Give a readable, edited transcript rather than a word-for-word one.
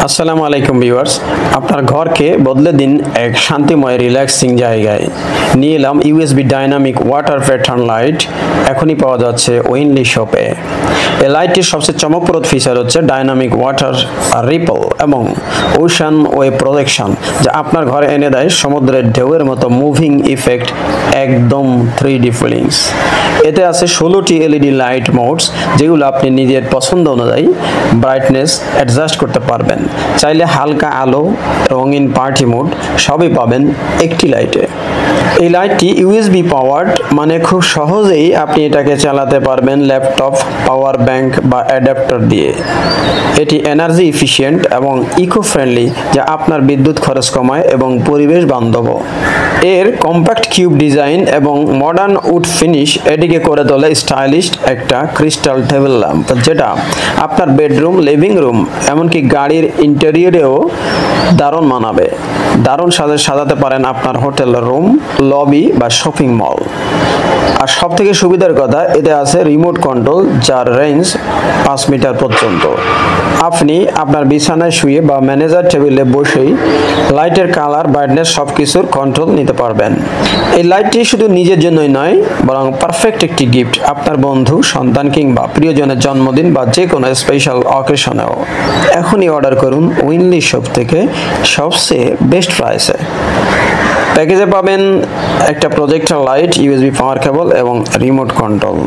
আসসালামু আলাইকুম ভিউয়ার্স, আপনার ঘরকে বদলে দিন এক শান্তিময় রিল্যাক্সিং জায়গায়। নিয়ে এলাম USB dynamic water pattern light. এখনই পাওয়া যাচ্ছে উইনলি শপে। এই লাইটটির সবচেয়ে চমকপ্রদ ফিচার হচ্ছে ডাইনামিক ওয়াটার রিপল এবং ওশান ওয়েভ প্রজেকশন, যা আপনার ঘরে এনে দেয় সমুদ্রের ঢেউয়ের মতো মুভিং ইফেক্ট, একদম 3D ফিলিংস। এতে আছে 16টি এলইডি লাইট মোডস, যেগুলো আপনি নিজের পছন্দ অনুযায়ী ব্রাইটনেস অ্যাডজাস্ট করতে পারবেন। চাইলে হালকা আলো, রঙিন পার্টি মোড সবই পাবেন একটি লাইটে। এই লাইটটি ইউএসবি পাওয়ার্ড, মানে খুব সহজেই আপনি এটাকে চালাতে পারবেন ল্যাপটপ, পাওয়ার ব্যাংক বা অ্যাডাপ্টার দিয়ে। এটি এনার্জি এফিশিয়েন্ট এবং ইকো ফ্রেন্ডলি, যা আপনার বিদ্যুৎ খরচ কমায় এবং পরিবেশ বান্ধব। এর কম্প্যাক্ট কিউব ডিজাইন এবং মডার্ন উড ফিনিশ এটিকে করে তোলে স্টাইলিশ একটা ক্রিস্টাল টেবিল ল্যাম্প, যেটা আপনার বেডরুম, লিভিং রুম, এমনকি গাড়ির ইন্টেরিয়রেও দারুণ মানাবে। দারুণ সাজাতে পারেন আপনার হোটেল রুম, লবি বা শপিং মল। আর সব থেকে সুবিধার কথা, এতে আছে রিমোট কন্ট্রোল, যার রেঞ্জ 5 মিটার পর্যন্ত। আপনি আপনার বিছানায় শুয়ে বা ম্যানেজার টেবিলে বসেই লাইটের কালার, ব্রাইটনেস সবকিছুর কন্ট্রোল নিতে পারবেন। এই লাইটটি শুধু নিজের জন্যই নয়, বরং পারফেক্ট একটি গিফট আপনার বন্ধু, সন্তান কিংবা প্রিয়জনের জন্মদিন বা যে কোনো স্পেশাল অকেশনেও। এখনই অর্ডার করুন উইনলি শপ থেকে সবচেয়ে বেস্ট প্রাইসে। প্যাকেজে পাবেন একটা প্রজেক্টর লাইট, ইউএসবি পাওয়ার কেবল এবং রিমোট কন্ট্রোল।